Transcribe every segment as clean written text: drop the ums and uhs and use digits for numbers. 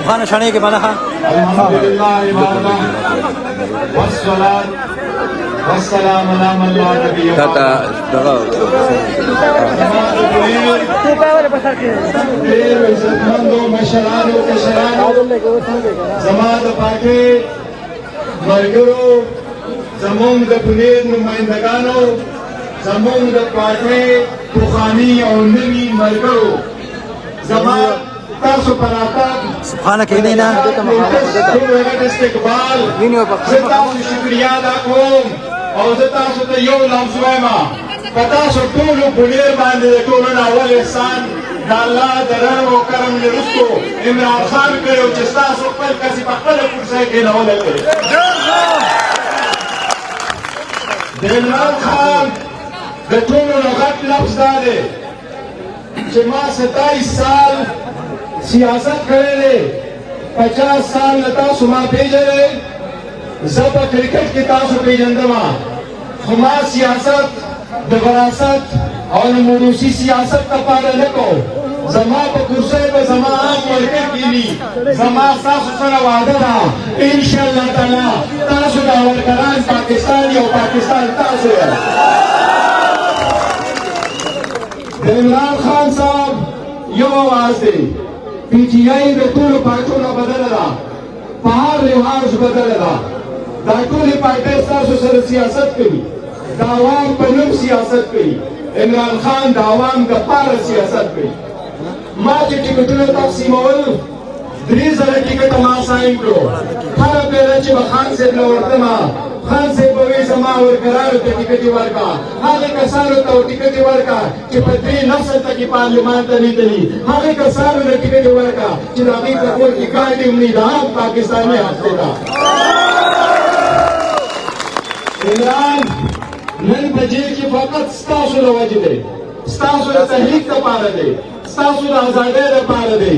سبحان شانه के बना अल्हम्दुलिल्लाह वस्सलात वस्सलाम अला मन ला नबी kata इज्जतमंदो मशरानो कशरानो जमात पाके मरगरो जमोंग द पुनेर नुमाइंदगानो जमोंग द पाके पुखानी और नवी मरगरो जमात तासो पराता سبحانك إلينا استقبال ستاسو شکریہ دا کوم او ستاسو ته یو لفظ وایم پتاسو ټول بولیر باندې ټول اول احسان د الله درو او کرم لرستو عمران خان کړو چې تاسو خپل کسي په خپل کرسي کې نه ولګي د عمران خان د ټول لغت لفظ دی چې ما 27 سال سیاست کړی 50 سال نتا سما پیژنې زب کرکټ کې تاسو پیژندم خو ما سیاست د وراثت او موروثي سیاست لپاره نه کوم زما په کرسۍ به زما عام ورکر کېږي زما ستاسو سره وعده ده ان شاء الله تعالی تاسو د ورکران پاکستان او پاکستان تاسو د عمران خان صاحب یو आवाज دی پی ٹی آئی د ټولو پارټیو نه بدله ده په هر لحاظ بدله ده دا ټولې پارټۍ ستاسو سره سیاست کوي د عوام په نوم سیاست کوي عمران خان د عوام دپاره سیاست کوي ما چې ټکټونه تقسیمول 3000 ټکټه ما ساین کړو هره پیره چې به خان صاحب له ورتمه خان صاحب به وایي زما ورکرانو ته ټکټې ورکړه هغې کسانو ته ټکټې ورکړه چې په درې نسل ته کې پارلمان ته نه تلي هغې کسانو ته ټکټې ورکړه چې د هغوی په کور کې کارډ هم نه د عام پاکستاني هفته ده عمران نن په جیل کې فقط ستاسو له وجې دی ستاسو د تحریک دپاره دی ستاسو د ازادۍ دپاره دی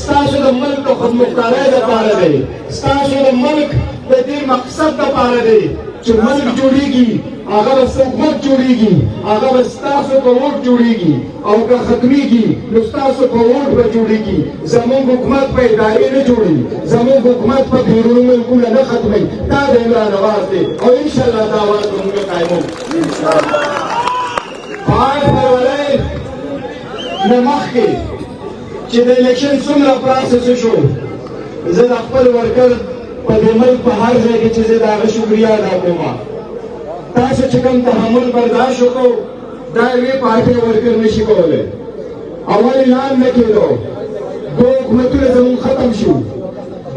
ستاسو د ملک د خودمختارۍ دپاره دی ستاسو د ملک د دې مقصد دپاره دی چې ملک جوړیږي هغه به حکومت جوړیږي هغه به ستاسو په ووټ جوړیږي او که ختمیږي نو ستاسو په ووټ به جوړیږي زموږ حکومت په ادارې نه جوړي زموږ حکومت په بیروني ملکونه نه ختموي دا د عمران آواز دی او انشاءالله دا آواز به موږ قایموو په 8 فروری نه مخکې چې د الیکشن څومره پروسس شو زه د خپل ورکر په دې ملک په هر ځای کې چې زه د هغه شکریه ادا کوم تاسو چې کوم تحمل برداشت وکړو دا یوې پارټۍ ورکر نشي کولی اول اعلان نه کېدو 2 حکومتونه زموږ ختم شو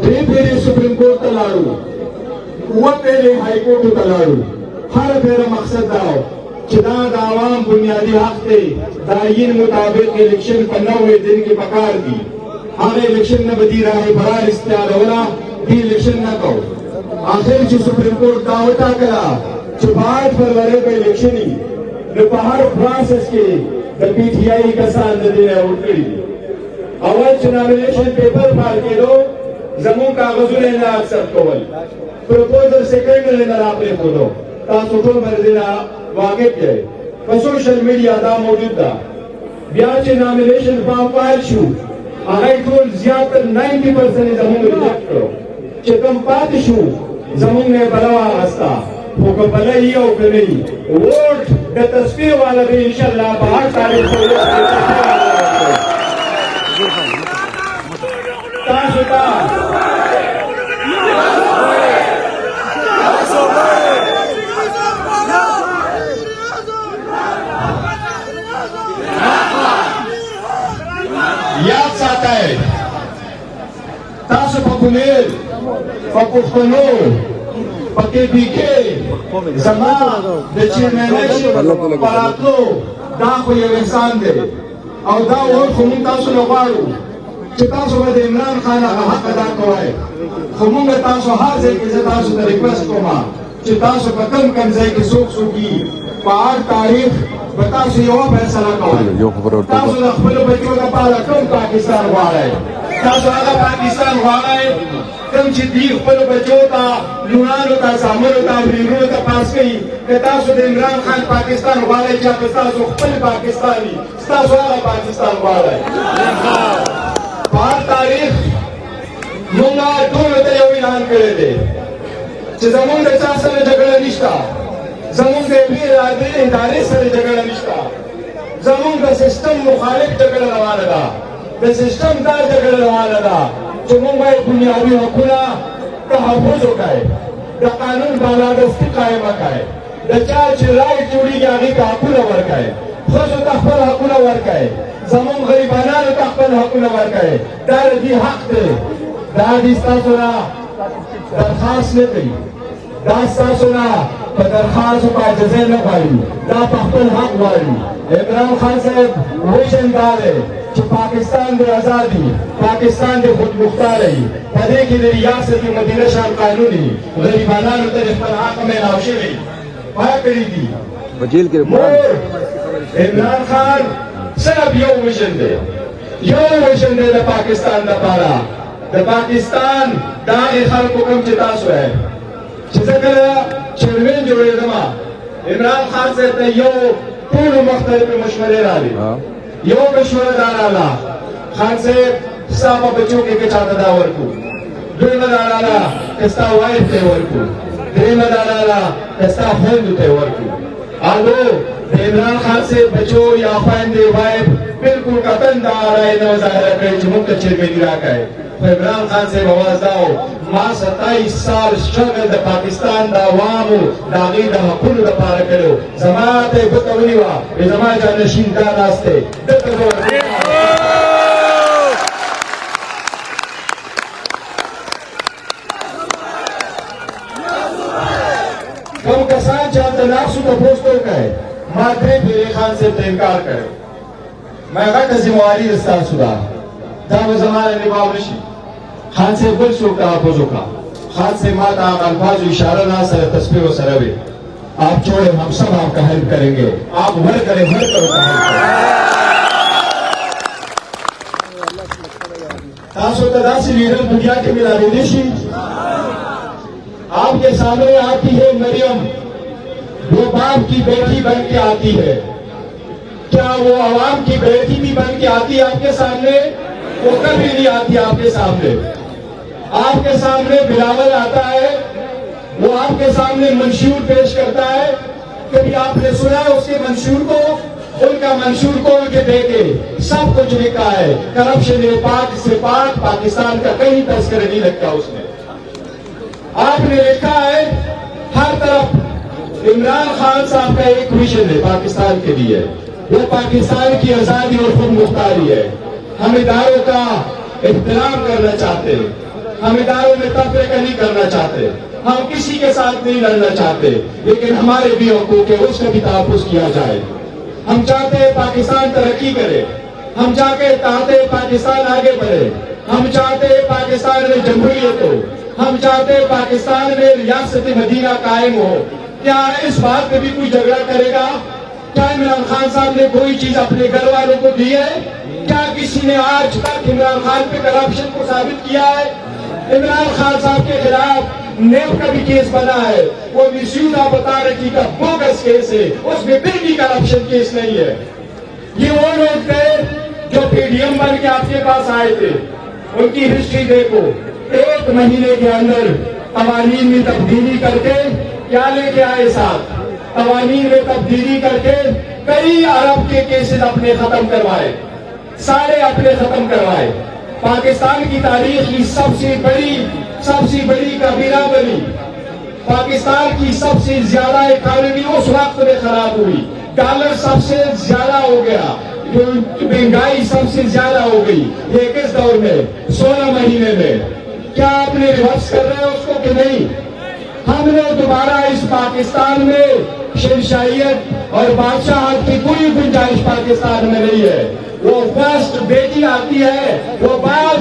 3 پیرې سپریم کورټ ته لاړو 7 پیرې های کورټ ته لاړو هر پیره مقصد دا و چې دا د عوام بنیادي حق دی د آیین مطابق الیکشن په 90 دن کې پکار دي هغه الیکشن نه به دي راهبران استعاروله دې الیکشن نه کوو آخر چې سپریم کورټ دا وټاکله چې 8 فروری به الیکشن وي نو په هر پروسس کې د پی ټي آی کسان د دې نه اوټ کړي دي اول چې نامینیشن پیپر فایل کېدو زموږ کاغذونه نه اکسپټ کول پروپوزل سیکنډ نه راپرېښودو تاسو ټول باندې دې واقف یې په سوشل میډیا دا موجود ده بیا چې نامینیشن فارم فایل شو هغه ټول زیاتره 90% زموږ ریجیکټ کړو چې کوم پاتې شو زموږ نه بلا واغسته خو که بله یي او که نه یي ووټ د تصفیې والا به انشاءالله په هر تاریخ تاسو ته یاد ساتئ تاسو په کونیر په پښتنو په کې بي کې زما د چیرمنشپ په راتلو دا خو یو احسان دی او دا ووټ خو موږ تاسو نه غواړو چې تاسو به د عمران خان هغه حق ادا کوئ خو موږ تاسو هر ځای کې زه تاسو ته ریکویسټ کوم چې تاسو په کوم ځای کې څوک دي په هر تاریخ به تاسو یوه فیصله کوئ تاسو د خپلو بچو لپاره کوم پاکستان غواړئ تاسو هغه پاکستان غواړئ کوم چې دوی خپلو بچو ته لوڼانو ته زامنو ته ورېرونو ته پاس کوي که تاسو د عمران خان پاکستان غواړئ چې هغه ستاسو خپل پاکستان وي ستاسو هغه پاکستان غواړئ په هر تاریخ موږ ټولو ته یو اعلان کړی دی چې زموږ د چا سره جګړه نشته زموږ د یوې ادارې سره جګړه نشته زموږ د سیستم مخالف جګړه روانه ده د سیستم دا جګړه روانه ده چې موږ باید بنیادي حقونه تحفظ وکړئ د قانون بالادستي قایمه کړئ د چا چې رایې جوړېږي هغې ته حقونه ورکړئ ښځو ته خپل حقونه ورکړئ زموږ غریبانانو ته خپل حقونه ورکړئ دا د دې حق دی دا دې ستاسو نه درخواست نه کوي دا ستاسو نه په درخواست او په عاجزۍ نه غواړي دا په خپل حق غواړي عمران خان صاحب وژن دا دی چې پاکستان د ازادي پاکستان د خودمختارۍ په دې کې د ریاست مدینه شان قانوني غریبانانو ته خپل حق میلاو شوی پای کړی دي عمران خان صرف یو وژن دی د پاکستان لپاره د پاکستان د هغې خلکو کوم چې تاسو یې چې زه کله چیرمین جوړېدم عمران خان صاحب ته یو ټولو مختلفې مشورې راغلې یو مشوره دا راغله خان صاحب ستا په بچو کې که چاته دا ورکړو دویمه دا راغله که ستا وایف ته یې ورکړو دریمه دا راغله که ستا خویندو ته یې ورکړو الو د عمران خان صاحب بچو یا خویندې وایف بالکل قطعا دا رایې نه ظاهره کړې چې موږ ته چیرمني راکړئ عمران خان صاحب آواز داو ما 27 سال شغل د پاکستان د عوامو د هغې د حقونو دپاره کړی زما ته یې ګوته ونیوه زما جانشین دا ناست دی دلته کوم کسان چې هلته ناستو تپوس ته وکړی ما درې پېرې خان صاحب ته انکار کړی ما غټه ذمواري د ستاسو ده دا به زما نه نباو نشي خان صاحب بل څوک تحفظ وکړه خان صاحب ما ته هغه الفاظ اشاره نه سره تصویر سره وي آپ چھوڑے ہم سب آپ کا ہیلپ کریں گے آپ بھر کریں بھر کر تاسو ته داسې لیډر دنیا کې ملاویدلی شي آپ کے سامنے آتی ہے مریم وہ باپ کی بیٹی بن کے آتی ہے کیا وہ عوام کی بیٹی بھی بن کے آتی ہے آپ کے سامنے وہ کبھی نہیں آتی آپ کے سامنے بلاول آتا ہے وہ آپ کے سامنے منشور پیش کرتا ہے کبھی آپ نے سنا اس کے منشور کو ان کا منشور کھول کے دیکھے سب کچھ لکھا ہے کرپشن پاک سے پاک پاکستان کا کہیں تذکرہ نہیں لگتا اس میں آپ نے لکھا ہے ہر طرف عمران خان صاحب کا ایک ویژن ہے پاکستان کے لیے وہ پاکستان کی آزادی اور خود مختاری ہے ہم اداروں کا احترام کرنا چاہتے ہیں ہم اداروں میں تفریق نہیں کرنا چاہتے ہم کسی کے ساتھ نہیں لڑنا چاہتے لیکن ہمارے بھی حقوق ہے اس کا بھی تحفظ کیا جائے ہم چاہتے ہیں پاکستان ترقی کرے ہم چاہتے ہیں پاکستان آگے بڑھے ہم چاہتے ہیں پاکستان میں جمہوریت ہو ہم چاہتے ہیں پاکستان میں ریاست مدینہ قائم ہو کیا اس بات پہ بھی کوئی جھگڑا کرے گا کیا عمران خان صاحب نے کوئی چیز اپنے گھر والوں کو دی ہے کیا کسی نے آج تک عمران خان پہ کرپشن کو ثابت کیا ہے عمران خان صاحب کے خلاف نیب کا بھی کیس بنا ہے وہ مسیوز آف اتھارٹی کا بوگس کیس ہے اس میں پھر بھی کرپشن کیس نہیں ہے یہ وہ لوگ تھے جو پی ڈی ایم بن کے آپ کے پاس آئے تھے ان کی ہسٹری دیکھو 1 مہینے کے اندر قوانین میں تبدیلی کر کے کیا لے کے آئے ساتھ قوانین میں تبدیلی کر کے کئی ارب کے کیسز اپنے ختم کروائے سارے اپنے ختم کروائے پاکستان کی تاریخ کی سب سے بڑی کبیرہ بنی پاکستان کی سب سے زیادہ اکانومی اس وقت میں خراب ہوئی ڈالر سب سے زیادہ ہو گیا مہنگائی سب سے زیادہ ہو گئی یہ کس دور میں 16 مہینے میں کیا آپ نے ریورس کر رہے ہیں اس کو کہ نہیں ہم نے دوبارہ اس پاکستان میں شہنشاہیت اور بادشاہت کی کوئی گنجائش پاکستان میں نہیں ہے वो फर्स्ट बेटी आती है, वो बाप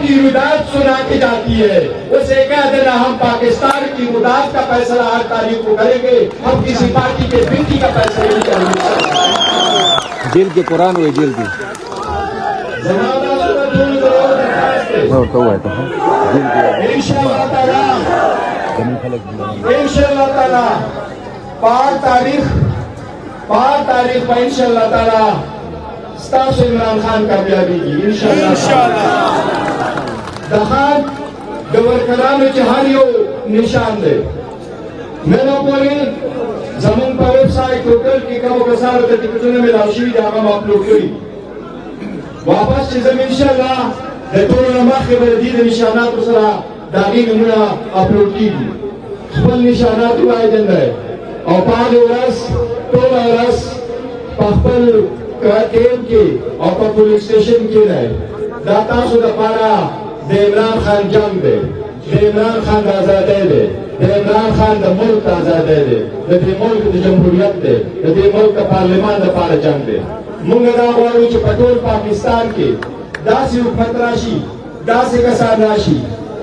की रुदात सुना के जाती है, उसे कह देना हम पाकिस्तान की रुदात का फैसला 8 तारीख को करेंगे, हम किसी पार्टी के बेटी का फैसला नहीं करेंगे। जेल के कुरान हुए जेल की इंशाअल्लाह ताला 5 तारीख पर इंशाअल्लाह ताला स्टाफ इमरान खान कामयाबी की इंशाअल्लाह दखान गवर्नरान चहारियो निशान दे मैंने बोले जमीन पर वेबसाइट टोटल की कम कसार टिकटों में लाशी जहां अपलोड करी वापस जमीन इंशाअल्लाह दतों नमक के बरदी निशानात उसरा दागी नमूना अपलोड की खपल निशानात हुआ है और 5 वर्ष तो वर्ष पखपल केम के और पुलिस स्टेशन के रहे दाता सुधा पारा इमरान खान जंग दे इमरान खान आजाद दे इमरान खान द मुल्क आजाद दे द मुल्क द जमहूरियत दे द मुल्क का पार्लियामान द पारा जंग दे मुंगदा वालों च पटोल पाकिस्तान के दासी हुकूमत राशि दासी कसार राशि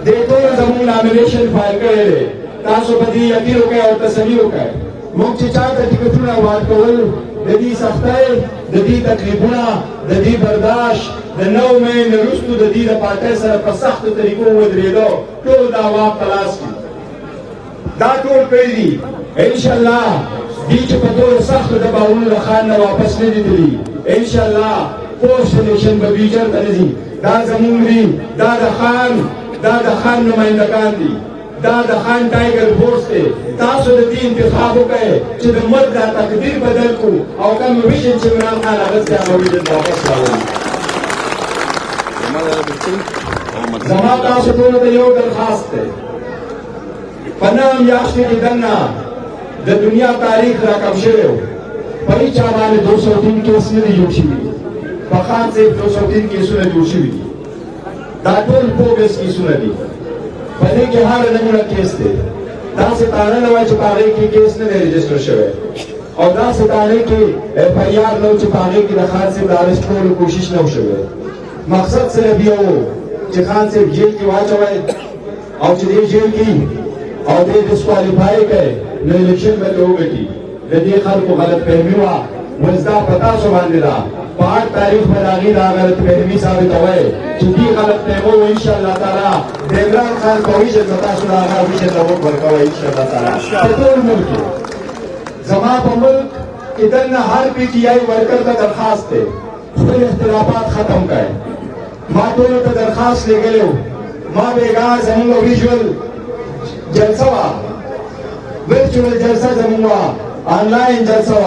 देखो जमून नॉमिनेशन फाइल करे तासो बदी यकीन के और तसलीम के मुख्य चाहते टिकटुना वाद कोल ददी सख्ताई ददी तकलीफुना ददी बर्दाश्त द नौ में नरुस्तु ददी द पाटे सर पर सख्त तरीकों वदरेदो तो दावा तलाश की दातोल पेली इंशाअल्लाह बीच पतोल सख्त दबाउन खान वापस नहीं दिली इंशाअल्लाह पोस्ट इलेक्शन बबीचर तनजी दा जमूरी दादा खान नुमाइंदगान दी दादा खान टाइगर फोर्स थे तासो द तीन इंतखाबों के च द मर्द दा तकदीर बदल को और कम विजन च इमरान खान आगत से विजन वापस लाओ जमात तासो तो यो दरखास्त है पनाम याश्ते की दन्ना द दुनिया तारीख रकम शेव परी चावाने 203 केस ने जोशी बखान से 203 केसों ने जोशी दाटोल पोगस की सुनती पहले के हर नमूना केस थे दा सितारे नवा चुकाने की केस ने रजिस्टर शवे और दा सितारे के एफआईआर नो चुकाने की दरखास्त से अरेस्ट को कोशिश न शवे मकसद से अभी हो चिखान से जेल की वाच हुए और जेल की और दे डिस्क्वालीफाई के इलेक्शन में लोग की यदि खल को गलत फहमी हुआ वजदा पता सुभान दिला 5 तारीख में आगे गलत फहमी साबित हुए चूंकि गलत फहमो इंशाअल्लाह ताला इमरान खान को ही जनता सुनागा विजय लोग बरका इंशाअल्लाह ताला पटोल मुल्क जमा मुल्क इधर हर पीटीआई वर्कर का दरखास्त है फिर इख्तिलाफात खत्म करे माँ दोनों का दरखास्त ले गए माँ बेगा जमूंगा विजुअल जलसा वर्चुअल जलसा जमूंगा ऑनलाइन जलसा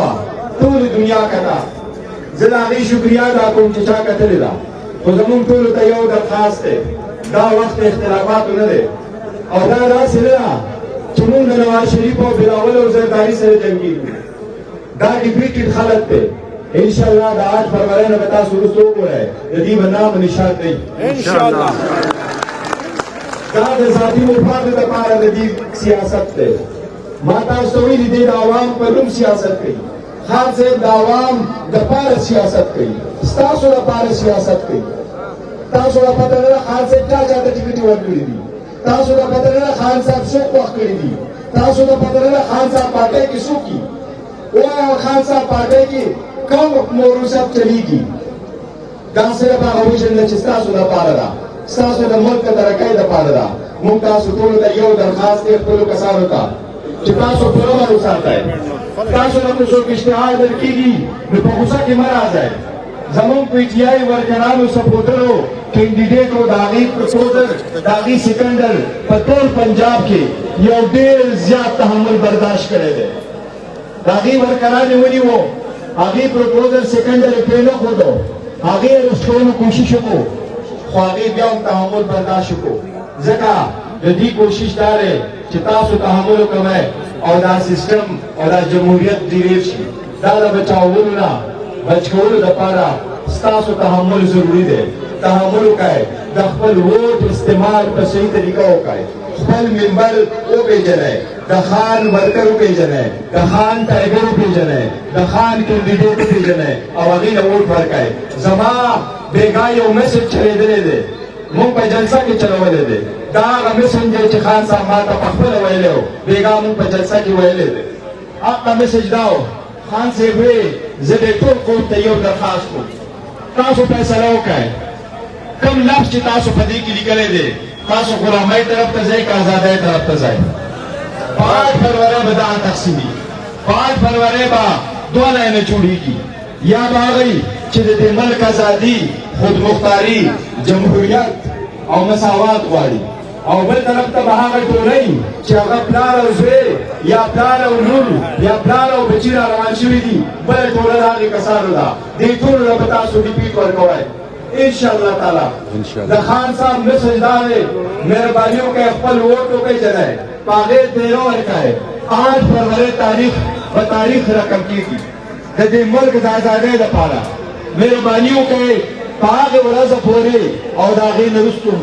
पूरी दुनिया का था जिला नहीं शुक्रिया दा को चिचा कतले दा तो जमून टोल तयो दरखास्त है दा वक्त इख्तिलाफात न दे और दा सिला चुनून नवाज शरीफ और बिलावल और जरदारी से जंगी दा डिफीटेड खलत पे इंशाअल्लाह दा 8 फरवरी ने बता शुरू हो रहा है यदि बनाम निशात नहीं इंशाअल्लाह दा जाती मुफाद द पार नदी सियासत पे माता सोई दे आवाम पर सियासत की खान से आवाम द पार सियासत की स्टासो द पार सियासत की तासो द पता खान से क्या चाहते टिकट वर करी दी तासो द पता खान साहब सुख वक्त करी दी तासो द पता खान साहब पार्टी की सुखी वो खान साहब पार्टी की कम मोरू सब चलेगी दासे द बागोशन न स्टासो द पारा स्टासो द मुल्क द रकाय द पारा मुमताज सुतोल द यो दरखास्त के फुल कसार का चितासो पुरवर उसाता है तासो न कुछ इश्तिहार दरकीगी में बहुसा की मराज है जमून पीटीआई वर्करान सपोर्टरो कैंडिडेट और दागी प्रपोजर दागी सिकंदर पतोल पंजाब के ये देर ज्यादा तहम्मुल बर्दाश्त करे दे दागी वर्करान वनी वो आगे प्रपोजर सिकंदर पेलो को दो आगे उसको कोशिश को ख्वागी ब्याम तहम्मुल बर्दाश्त को जका यदि कोशिश दारे चितासु तहम्मुल कमाए और दा सिस्टम और दा जमहूरियत दिरेश दादा बचाओ ना बचकोल द पारा ستاسو تحمل ضروری دی تحمل وکړئ د خپل ووټ استعمال په صحیح طریقه وکړئ خپل ممبر وپېژنئ د خان ورکر وپېژنئ د خان ټایګر وپېژنئ د خان کینډیډیټ وپېژنئ او هغې له ووټ ورکړئ زما بېګا یو میسج چلېدلی دی مونږ په جلسه کې چلولی دی دا هغه میسج دی چې خان صاحب ما ته پخپله ویلی و بېګا مونږ په جلسه کې ویلی دی هغه میسج دا و خان صاحب وی زه دې ټول قوم ته یو درخواست کوم تاسو فیصله وکړئ کوم لفظ چې تاسو په دې کې لیکلی دی تاسو غلامۍ طرف ته ځئ که ازادۍ طرف ته ځئ 5 فروری به دغه تقسیمي 5 فروری به دوه لاینه جوړېږي یا به هغوی چې د دې ملک ازادي خودمختاري جمهوریت او مساوات غواړي او بل طرف ته به هغه ټولۍ چې هغه پلار او زوی یا پلار او لور یا پلار او بچي را روان شوي دي بله ټوله د هغې کسانو ده دې ټولو ته به تاسو ډیپیټ ورکوئ انشاءالله تعالی د خان صاحب میسج دا دی مهرباني وکړئ خپل ووټ وپېژنئ په هغې تیره ورکړئ 8 فروری تاریخ په تاریخ رقم کېږي د دې ملک د ازادۍ دپاره مهرباني وکړئ په هغې ورځه پورې او د هغې نه وروستو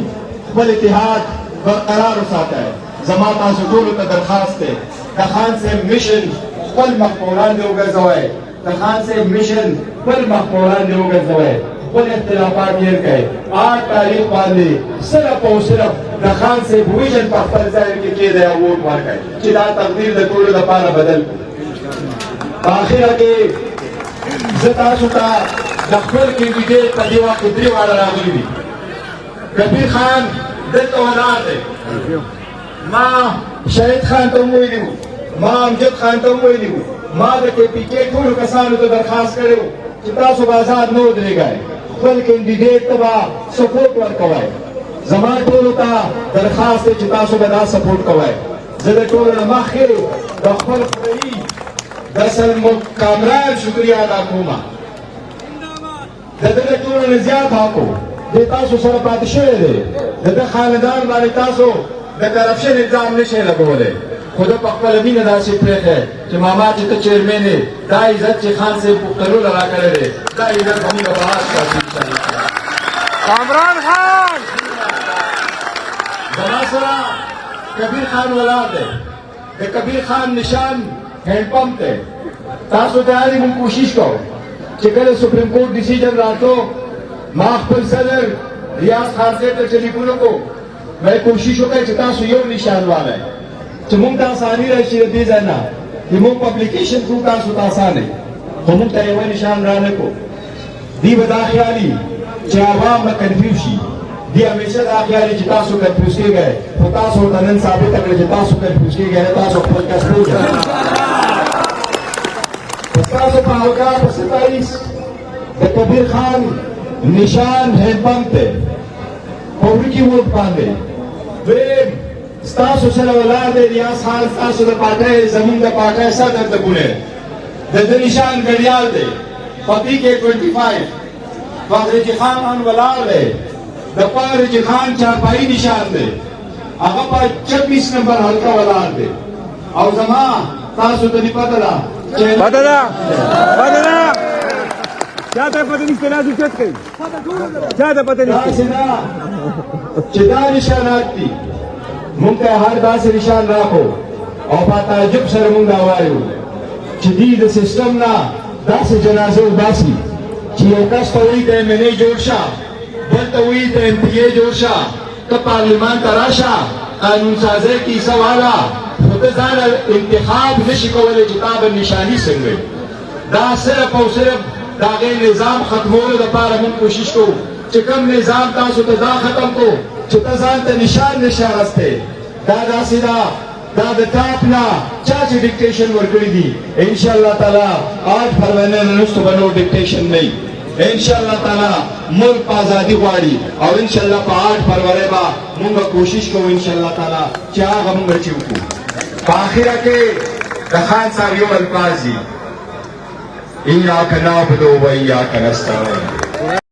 خپل اتحاد برقرار وساتئ زما تاسو ټولو ته درخواست دی د خان صاحب مشن خپل مخ په وړاندې وګرځوئ د خان صاحب مشن خپل مخ په وړاندې وګرځوئ خپل اختلافات هېر کړئ 8 تاریخ باندې صرف او صرف د خان صاحب ویژن په خپل ځای کې کېدی او ووټ ورکړئ چې دا تقدیر د ټولو لپاره بدل کړو په اخره کې زه تاسو ته د خپل کینډیډیټ په دې وخت کې 3 واړه راغلي دي کبیر خان دلته ولاړ دی ما شهید خان ته هم ویلي وو ما امجد خان ته هم ویلي وو ما د کې پي کې ټولو کسانو ته درخواست کړی وو چې تاسو به ازاد نه ودرېږئ خپل کینډیډیټ ته به سپورټ ورکوئ زما ټولو ته درخواست دی چې تاسو به دا سپورټ کوئ زه د ټولو نه مخکې د خپل خدایي د کامران شکریه ادا کوم د ده د ټولو نه زیات حق و دې تاسو سره پاتې شوی دی د ده خاندان باندې تاسو د کرپشن الزام نشئ لګولی خو ده په خپله مینه داسې پرېښی چې ماما چې ته چیرمین یې دا عزت چې خان صاحب پښتنو له راکړی دی دا عزت به موږ به هر ساتو انشاءالله کامران خان زما سره کبیر خان ولاړ دی د کبیر خان نشان هینډ پمپ دی تاسو ته یاري موږ کوشش کوو چې کله سپریم کورټ ډیسیژن راتلو ما خپل صدر ریاض خان صاحب ته ټلیفون وکړو مې کوشش وکړی چې تاسو یو نشان والئ چې موږ ته اساني راشي د دې ځای نه چې موږ په اپلیکیشن تھرو تاسو ته اسانه خو موږ ته یو نشان را نه کو دی به دا خیالي چې عوام به کنفیوز شي دی همیشه دا خیالي چې تاسو کنفیوز کېږئ خو تاسو ورته نن ثابته کړئ چې تاسو کنفیوز کېږئ نه تاسو خپل کس پرېږدئ ستاسو په اوقات په 27 د کبیر خان نشان هینډ پمپ دی په وړوکي ووټ باندې دویم ستاسو سره ولاړ دی ریاض خان ستاسو د پارټۍ زموږ د پارټۍ صدر د ګونې د ده نشان ګډیال دی په پي کې 25 فخرجي خان هم ولاړ دی د فخرجي خان چارپایي نشان دی هغه په 26 نمبر حلقه ولاړ دی او زما تاسو ته دې پته ده بدلا چاته پته نشته نه اوچت کوي چاته پته نشته داسې نه چې دا نشانات دي مونږ ته هر داسې نشان راکړو او په تعجب سره مونږ دا وایو چې دوی د سیسټم نه داسې جنازه وباسي چې یو کس ته وایي د MNA جوړ شه بل ته وایي د MPA جوړ شه ته پارلمان ته راشه قانون سازۍ کې حصه والا خو ته ځان انتخاب نشي کولی چې تا به نشاني څنګه دا صرف او صرف د هغې نظام ختمولو دپاره موږ کوشش کوو چې کوم نظام تاسو ته دا ختم کړو چې ته ځان ته نشان نشي اخیستی دا داسې ده دا د ټاپ نه چا چې ډکټیشن ورکړي دي انشاءالله تعالی 8 فروری نه وروسته به نور ډکټیشن نه وي انشاءالله تعالی ملک په ازادي غواړي او انشاءالله په 8 فروری به موږ کوشش کوو انشاءالله تعالی چې هغه موږ چې وکړو په آخره کې د خان صاحب یو الفاظ دي ایاک نعبد و ایاک نستعین